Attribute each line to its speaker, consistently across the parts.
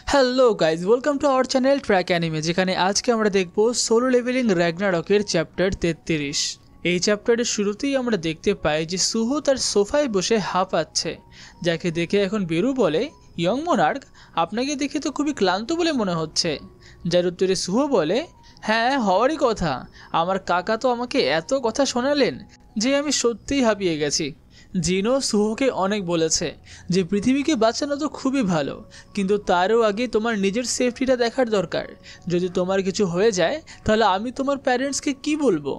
Speaker 1: Hello guys, welcome to our channel track anime, যেখানে আজকে আমরা দেখব সোলো লেভেলিং র্যাগনারকের চ্যাপ্টার 33। এই চ্যাপ্টারের শুরুতেই আমরা দেখতে পাই যে সুহো তার সোফায় বসে হাঁপাচ্ছে, যাকে দেখে এখন বেরু বলে, ইয়ং মোনার্ক, আপনাকে দেখে তো খুবই ক্লান্ত বলে মনে হচ্ছে। যার উত্তরে সুহো বলে, হ্যাঁ হওয়ারই কথা, আমার কাকা তো আমাকে এত কথা শোনালেন যে আমি সত্যিই হাঁপিয়ে গেছি। জিনো সুহোকে অনেক বলেছে যে পৃথিবীকে বাঁচানো তো খুবই ভালো, কিন্তু তারও আগে তোমার নিজের সেফটিটা দেখার দরকার। যদি তোমার কিছু হয়ে যায় তাহলে আমি তোমার প্যারেন্টসকে কি বলবো?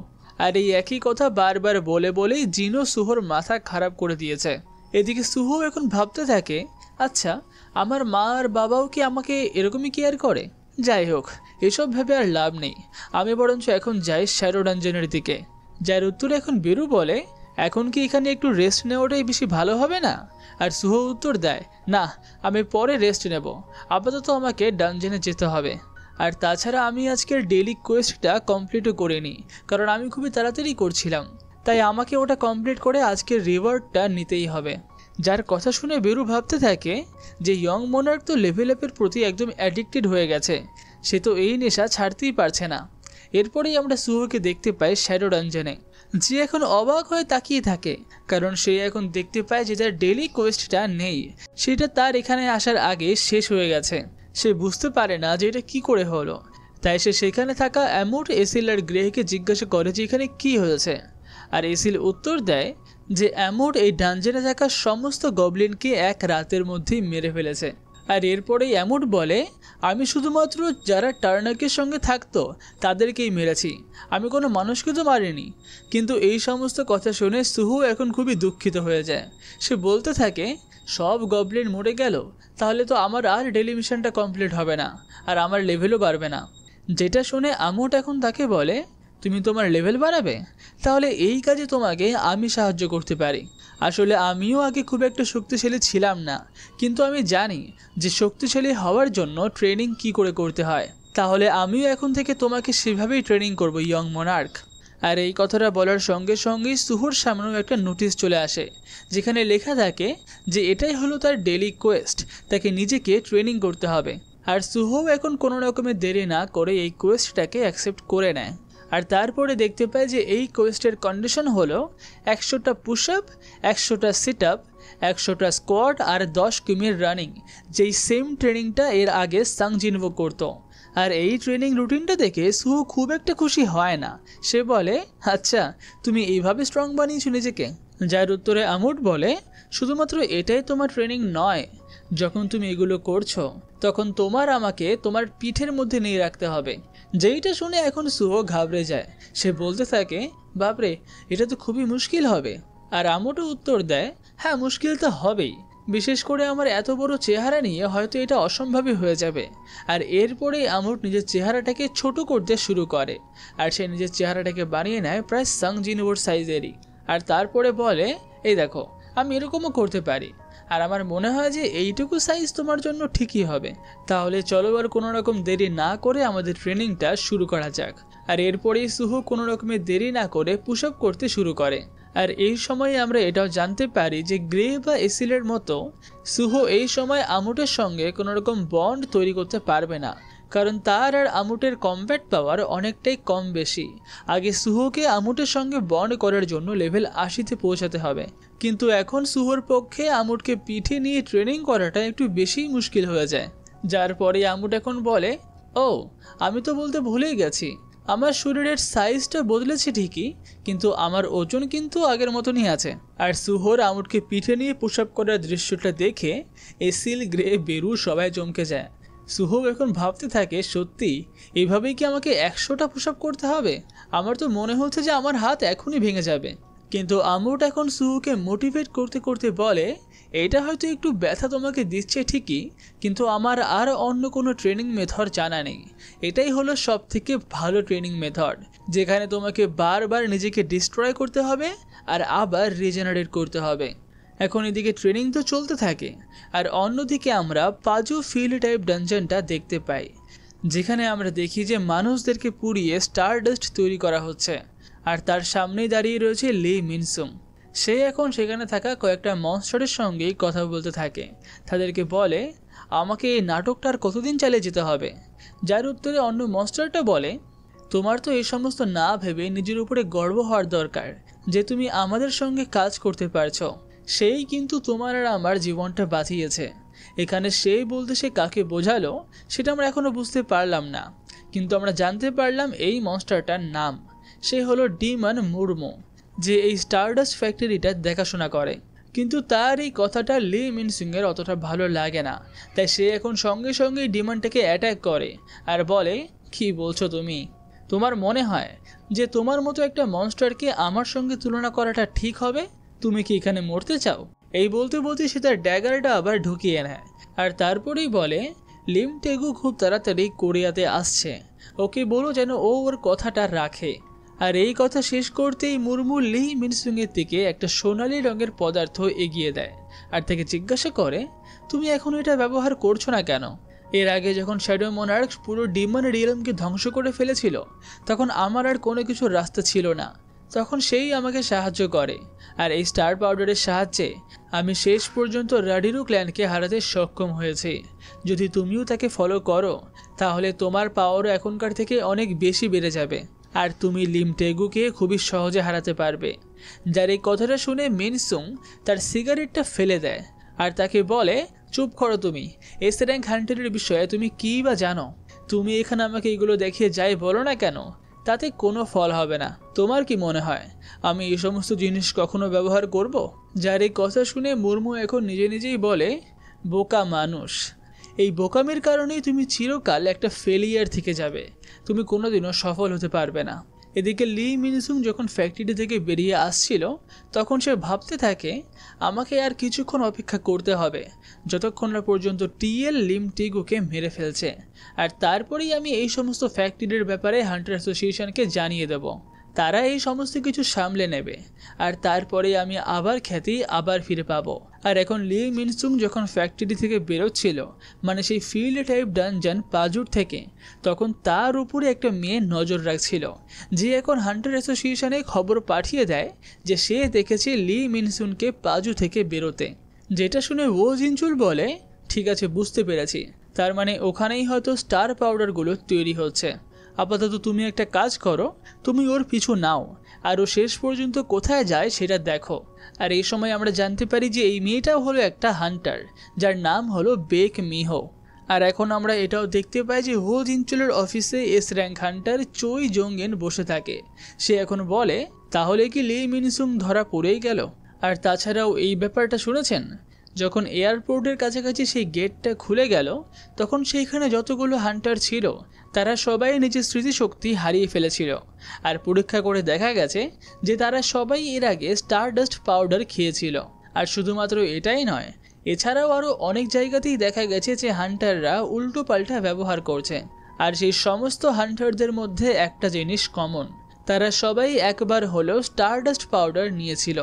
Speaker 1: আর এই একই কথা বারবার বলে বলেই জিনো সুহোর মাথা খারাপ করে দিয়েছে। এদিকে সুহো এখন ভাবতে থাকে, আচ্ছা আমার মা আর বাবাও কি আমাকে এরকমই কেয়ার করে? যাই হোক, এসব ভেবে আর লাভ নেই, আমি বরঞ্চ এখন যাই শ্যাডো ডানজনের দিকে। যার উত্তরে এখন বেরু বলে, এখন কি এখানে একটু রেস্ট নেওয়াটাই বেশি ভালো হবে না? আর সুহো উত্তর দেয়, না, আমি পরে রেস্ট নেব, আপাতত আমাকে ডানজেনে যেতে হবে। আর তাছাড়া আমি আজকের ডেইলি কোয়েস্টটা কমপ্লিটও করিনি, কারণ আমি খুবই তাড়াতাড়ি করছিলাম, তাই আমাকে ওটা কমপ্লিট করে আজকের রিওয়ার্ডটা নিতেই হবে। যার কথা শুনে বেরু ভাবতে থাকে যে ইয়ং মোনার্ক তো লেভেল আপের প্রতি একদম অ্যাডিক্টেড হয়ে গেছে, সে তো এই নেশা ছাড়তেই পারছে না। এরপরেই আমরা সুহোকে দেখতে পাই শ্যাডো ডানজনে, যে এখন অবাক হয়ে তাকিয়ে থাকে, কারণ সে এখন দেখতে পায় যে তার ডেইলি কোয়েস্টটা নেই, সেটা তার এখানে আসার আগে শেষ হয়ে গেছে। সে বুঝতে পারে না যে এটা কি করে হলো, তাই সে সেখানে থাকা অ্যামুট, এসিল আর গ্রেহকে জিজ্ঞাসা করে যে এখানে কি হয়েছে। আর এসিল উত্তর দেয় যে অ্যামুট এই ডানজনে থাকা সমস্ত গবলিনকে এক রাতের মধ্যেই মেরে ফেলেছে। আর এরপরেই অ্যামুট বলে, আমি শুধুমাত্র যারা টার্নাকের সঙ্গে থাকতো তাদেরকেই মেরেছি, আমি কোনো মানুষকে তো মারিনি। কিন্তু এই সমস্ত কথা শুনে সুহো এখন খুবই দুঃখিত হয়ে যায়। সে বলতে থাকে, সব গবলিন মরে গেল, তাহলে তো আমার আর ডেলি মিশনটা কমপ্লিট হবে না, আর আমার লেভেলও বাড়বে না। যেটা শুনে অ্যামুট এখন তাকে বলে, তুমি তোমার লেভেল বাড়াবে? তাহলে এই কাজে তোমাকে আমি সাহায্য করতে পারি। আসলে আমিও আগে খুব একটা শক্তিশালী ছিলাম না, কিন্তু আমি জানি যে শক্তিশালী হওয়ার জন্য ট্রেনিং কি করে করতে হয়। তাহলে আমিও এখন থেকে তোমাকে সেভাবেই ট্রেনিং করব ইয়ং মোনার্ক। আর এই কথাটা বলার সঙ্গে সঙ্গেই সুহোর সামনেও একটা নোটিশ চলে আসে, যেখানে লেখা থাকে যে এটাই হলো তার ডেইলি কোয়েস্ট, তাকে নিজেকে ট্রেনিং করতে হবে। আর সুহো এখন কোনো রকমের দেরি না করে এই কোয়েস্টটাকে অ্যাকসেপ্ট করে নেয়। আর তারপরে দেখতে পাই যে এই কোয়েস্টের কন্ডিশন হলো 100টা পুশ আপ, 100টা সিট আপ, 100টা স্কোয়াট আর 10 কিমির রানিং, যেই সেম ট্রেনিংটা এর আগে সাং জিনভো করতো। আর এই ট্রেনিং রুটিনটা দেখে সুহো খুব একটা খুশি হয় না। সে বলে, আচ্ছা তুমি এইভাবে স্ট্রং বানিয়েছো নিজেকে? যার উত্তরে আমুট বলে, শুধুমাত্র এটাই তোমার ট্রেনিং নয়, যখন তুমি এগুলো করছো তখন তোমার আমাকে তোমার পিঠের মধ্যে নিয়ে রাখতে হবে। যেইটা শুনে এখন সুহো ঘাবড়ে যায়। সে বলতে থাকে, বাপরে, এটা তো খুবই মুশকিল হবে। আর আমুটও উত্তর দেয়, হ্যাঁ মুশকিল তো হবেই, বিশেষ করে আমার এত বড় চেহারা নিয়ে হয়তো এটা অসম্ভবই হয়ে যাবে। আর এরপরেই আমুট নিজের চেহারাটাকে ছোট করতে শুরু করে, আর সে নিজের চেহারাটাকে বানিয়ে নেয় প্রায় সাং জিনভোর সাইজেরই। আর তারপরে বলে, এই দেখো, আমি এরকমও করতে পারি, আর আমার মনে হয় যে এইটুকু সাইজ তোমার জন্য ঠিকই হবে। তাহলে চলো আর কোনো রকম দেরি না করে আমাদের ট্রেনিংটা শুরু করা যাক। আর এরপরেই সুহো কোনো রকমের দেরি না করে পুশ আপ করতে শুরু করে। আর এই সময় আমরা এটাও জানতে পারি যে গ্রে বা এসিলের মতো সুহো এই সময় আমুটের সঙ্গে কোনো রকম বন্ড তৈরি করতে পারবে না, কারণ তার আর আমুটের কমব্যাট পাওয়ার অনেকটাই কম বেশি। আগে সুহোকে আমুটের সঙ্গে বন্ড করার জন্য লেভেল 80তে পৌঁছাতে হবে, কিন্তু এখন সুহোর পক্ষে আমুটকে পিঠে নিয়ে ট্রেনিং করাটা একটু বেশিই মুশকিল হয়ে যায়। যার পরে আমুট এখন বলে, ও আমি তো বলতে ভুলেই গেছি, আমার শরীরের সাইজটা বদলেছে ঠিকই, কিন্তু আমার ওজন কিন্তু আগের মতনই আছে। আর সুহোর আমুটকে পিঠে নিয়ে পুশ আপ করার দৃশ্যটা দেখে এসিল, গ্রে, বেরু সবাই চমকে যায়। সুহো এখন ভাবতে থাকে, সত্যি এইভাবেই কি আমাকে 100টা পুশ আপ করতে হবে? আমার তো মনে হচ্ছে যে আমার হাত এখনই ভেঙে যাবে। কিন্তু আমুট এখন সুহুকে মোটিভেট করতে করতে বলে, এটা হয়তো একটু ব্যথা তোমাকে দিচ্ছে ঠিকই, কিন্তু আমার আর অন্য কোনো ট্রেনিং মেথড জানা নেই। এটাই হলো সব থেকে ভালো ট্রেনিং মেথড, যেখানে তোমাকে বারবার নিজেকে ডিস্ট্রয় করতে হবে আর আবার রিজেনারেট করতে হবে। এখন এদিকে ট্রেনিং তো চলতে থাকে, আর অন্যদিকে আমরা পাজু ফিল্ড টাইপ ডানজনটা দেখতে পাই, যেখানে আমরা দেখি যে মানুষদেরকে পুড়িয়ে স্টারডাস্ট তৈরি করা হচ্ছে। আর তার সামনেই দাঁড়িয়ে রয়েছে লি মিনসুং। সে এখন সেখানে থাকা কয়েকটা মনস্টারের সঙ্গেই কথা বলতে থাকে। তাদেরকে বলে, আমাকে এই নাটকটা আর কতদিন চালিয়ে যেতে হবে? যার উত্তরে অন্য মনস্টারটা বলে, তোমার তো এই সমস্ত না ভেবে নিজের উপরে গর্ব হওয়ার দরকার যে তুমি আমাদের সঙ্গে কাজ করতে পারছো। সেই কিন্তু তোমার আর আমার জীবনটা বাঁচিয়েছে। এখানে সেই বলতে সে কাকে বোঝালো সেটা আমরা এখনো বুঝতে পারলাম না, কিন্তু আমরা জানতে পারলাম এই মনস্টারটার নাম। সে হলো ডিমন মুরমু, যে এই স্টারডাস্ট ফ্যাক্টরিটা দেখাশোনা করে। কিন্তু তার এই কথাটা লি মিনসিংয়ের অতটা ভালো লাগে না, তাই সে এখন সঙ্গে সঙ্গেই ডিমনটাকে অ্যাটাক করে আর বলে, কি বলছো তুমি? তোমার মনে হয় যে তোমার মতো একটা মনস্টারকে আমার সঙ্গে তুলনা করাটা ঠিক হবে? তুমি কি এখানে মরতে চাও? এই বলতে বলতে সে তার ড্যাগারটা আবার ঢুকিয়ে নেয় আর তারপরেই বলে, লিম টেগু খুব তাড়াতাড়ি কোরিয়াতে আসছে, ওকে বলো যেন ও ওর কথাটা রাখে। আর এই কথা শেষ করতেই মুরমু লি মিনসুংয়ের দিকে একটা সোনালি রঙের পদার্থ এগিয়ে দেয় আর তাকে জিজ্ঞাসা করে, তুমি এখন এটা ব্যবহার করছো না কেন? এর আগে যখন শ্যাডো মোনার্ক পুরো ডিমন রিয়েলমকে ধ্বংস করে ফেলেছিল তখন আমার আর কোনো কিছুর রাস্তা ছিল না, তখন সেই আমাকে সাহায্য করে। আর এই স্টার পাউডারের সাহায্যে আমি শেষ পর্যন্ত রাডিরু ক্ল্যানকে হারাতে সক্ষম হয়েছি। যদি তুমিও তাকে ফলো করো তাহলে তোমার পাওয়ারও এখনকার থেকে অনেক বেশি বেড়ে যাবে আর তুমি লিম টেগুকে খুবই সহজে হারাতে পারবে। যার এই কথাটা শুনে মিনসুং তার সিগারেটটা ফেলে দেয় আর তাকে বলে, চুপ করো তুমি, এস র্যাঙ্ক হান্টারের বিষয়ে তুমি কী বা জানো? তুমি এখানে আমাকে এগুলো দেখিয়ে যাই বলো না কেন, তাতে কোনো ফল হবে না। তোমার কি মনে হয় আমি এই সমস্ত জিনিস কখনো ব্যবহার করব? যার এই কথা শুনে মুরমু এখন নিজে নিজেই বলে, বোকা মানুষ, এই বোকামের কারণেই তুমি চিরকাল একটা ফেলিয়ার থেকে যাবে, তুমি কোনোদিনও সফল হতে পারবে না। এদিকে লি মিনসুং যখন ফ্যাক্টরি থেকে বেরিয়ে আসছিল তখন সে ভাবতে থাকে, আমাকে আর কিছুক্ষণ অপেক্ষা করতে হবে যতক্ষণ না পর্যন্ত টিএল লিম টিগুকে মেরে ফেলছে, আর তারপরেই আমি এই সমস্ত ফ্যাক্টরির ব্যাপারে হান্টার অ্যাসোসিয়েশনকে জানিয়ে দেব, তারা এই সমস্ত কিছু সামলে নেবে আর তারপরে আমি আবার খ্যাতি আবার ফিরে পাবো। আর এখন লি মিনসুং যখন ফ্যাক্টরি থেকে বেরোচ্ছিল, মানে সেই ফিল্ড টাইপ ডানজন পাজুর থেকে, তখন তার উপরে একটা মেয়ে নজর রাখছিল, যে এখন হান্টার অ্যাসোসিয়েশনে খবর পাঠিয়ে দেয় যে সে দেখেছে লি মিনসুনকে পাজু থেকে বেরোতে। যেটা শুনে ও জিনচুল বলে, ঠিক আছে বুঝতে পেরেছি, তার মানে ওখানেই হয়তো স্টার পাউডারগুলো তৈরি হচ্ছে। আপাতত তুমি একটা কাজ করো, তুমি ওর পিছু নাও আর ও শেষ পর্যন্ত কোথায় যায় সেটা দেখো। আর এই সময় আমরা জানতে পারি যে এই মেয়েটাও হলো একটা হান্টার, যার নাম হলো বেক মিহো। আর এখন আমরা এটাও দেখতে পাই যে হো জিনচুলের অফিসে এস র্যাঙ্ক হান্টার চই জোংয়েন বসে থাকে। সে এখন বলে, তাহলে কি লি মিনসুং ধরা পড়েই গেল? আর তাছাড়াও এই ব্যাপারটা শুনেছেন, যখন এয়ারপোর্টের কাছাকাছি সেই গেটটা খুলে গেল তখন সেইখানে যতগুলো হান্টার ছিল তারা সবাই নিজের স্মৃতিশক্তি হারিয়ে ফেলেছিল, আর পরীক্ষা করে দেখা গেছে যে তারা সবাই এর আগে স্টারডাস্ট পাউডার খেয়েছিল। আর শুধুমাত্র এটাই নয়, এছাড়াও আরও অনেক জায়গাতেই দেখা গেছে যে হান্টাররা উল্টো পাল্টা ব্যবহার করছে। আর সেই সমস্ত হান্টারদের মধ্যে একটা জিনিস কমন, তারা সবাই একবার হলেও স্টারডাস্ট পাউডার নিয়েছিল।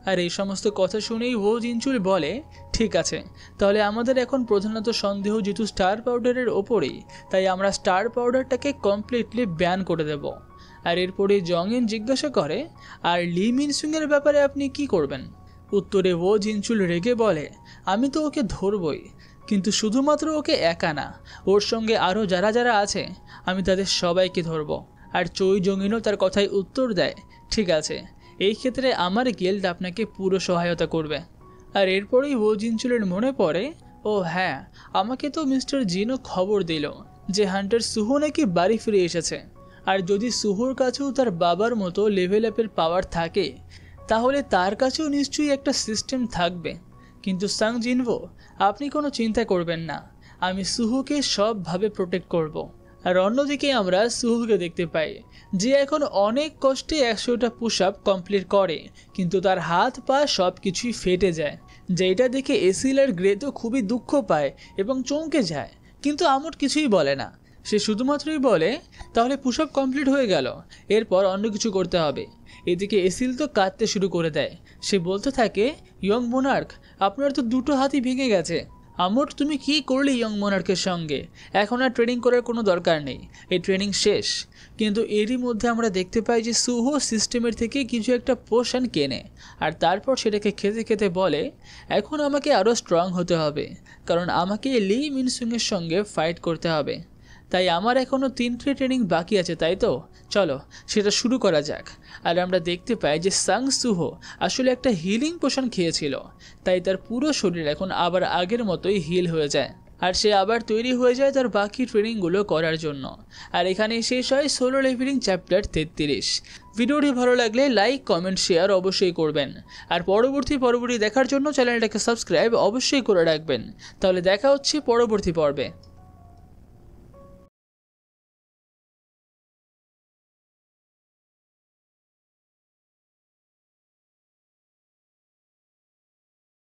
Speaker 1: আর এই সমস্ত কথা শুনেই ও জিনচুল বলে, ঠিক আছে, তাহলে আমাদের এখন প্রধানত সন্দেহ যেহেতু স্টার পাউডারের ওপরেই, তাই আমরা স্টার পাউডারটাকে কমপ্লিটলি ব্যান করে দেব। আর এরপরে জংয়েন জিজ্ঞাসা করে, আর লি মিনসুংয়ের ব্যাপারে আপনি কি করবেন? উত্তরে ও জিনচুল রেগে বলে, আমি তো ওকে ধরবই, কিন্তু শুধুমাত্র ওকে একা না, ওর সঙ্গে আরও যারা যারা আছে আমি তাদের সবাইকে ধরব। আর চই জংয়েনও তার কথায় উত্তর দেয়, ঠিক আছে, এই ক্ষেত্রে আমার গিল্ড আপনাকে পুরো সহায়তা করবে। আর এরপরেই ও জিনচুলের মনে পড়ে, ও হ্যাঁ, আমাকে তো মিস্টার জিনও খবর দিল যে হান্টার সুহো নাকি বাড়ি ফিরে এসেছে। আর যদি সুহোর কাছেও তার বাবার মতো লেভেল আপের পাওয়ার থাকে তাহলে তার কাছেও নিশ্চয়ই একটা সিস্টেম থাকবে। কিন্তু সাং জিনভো, আপনি কোনো চিন্তা করবেন না, আমি সুহোকে সবভাবে প্রোটেক্ট করব। আর অন্যদিকে আমরা সুহুকে দেখতে পাই যে এখন অনেক কষ্টে 100টা পুশ আপ কমপ্লিট করে, কিন্তু তার হাত পা সব কিছুই ফেটে যায়, যেটা দেখে এসিল আর গ্রে তো খুবই দুঃখ পায় এবং চমকে যায়, কিন্তু আমর কিছুই বলে না। সে শুধুমাত্রই বলে, তাহলে পুশ আপ কমপ্লিট হয়ে গেল, এরপর অন্য কিছু করতে হবে। এদিকে এসিল তো কাঁদতে শুরু করে দেয়, সে বলতে থাকে, ইয়ং মোনার্ক, আপনার তো দুটো হাতই ভেঙে গেছে, আমর তুমি কি করলে ইয়ং মোনার্কের সঙ্গে? এখন আর ট্রেনিং করার কোনো দরকার নেই, এই ট্রেনিং শেষ। কিন্তু এরই মধ্যে আমরা দেখতে পাই যে সুহো সিস্টেমের থেকে কিছু একটা পোশন কেনে আর তারপর সেটাকে খেতে খেতে বলে এখন আমাকে আরও স্ট্রং হতে হবে, কারণ আমাকে লি মিনসুংয়ের সঙ্গে ফাইট করতে হবে। তাই আমার এখনও 3টে ট্রেনিং বাকি আছে, তাই তো? চলো সেটা শুরু করা যাক। আর আমরা দেখতে পাই যে সাং সুহো আসলে একটা হিলিং পোশন খেয়েছিল, তাই তার পুরো শরীর এখন আবার আগের মতোই হিল হয়ে যায় আর সে আবার তৈরি হয়ে যায় তার বাকি ট্রেনিংগুলো করার জন্য। আর এখানেই শেষ হয় সোলো লেভেলিং চ্যাপ্টার 33। ভিডিওটি ভালো লাগলে লাইক কমেন্ট শেয়ার অবশ্যই করবেন আর পরবর্তী দেখার জন্য চ্যানেলটাকে সাবস্ক্রাইব অবশ্যই করে রাখবেন। তাহলে দেখা হচ্ছে পরবর্তী পর্বে।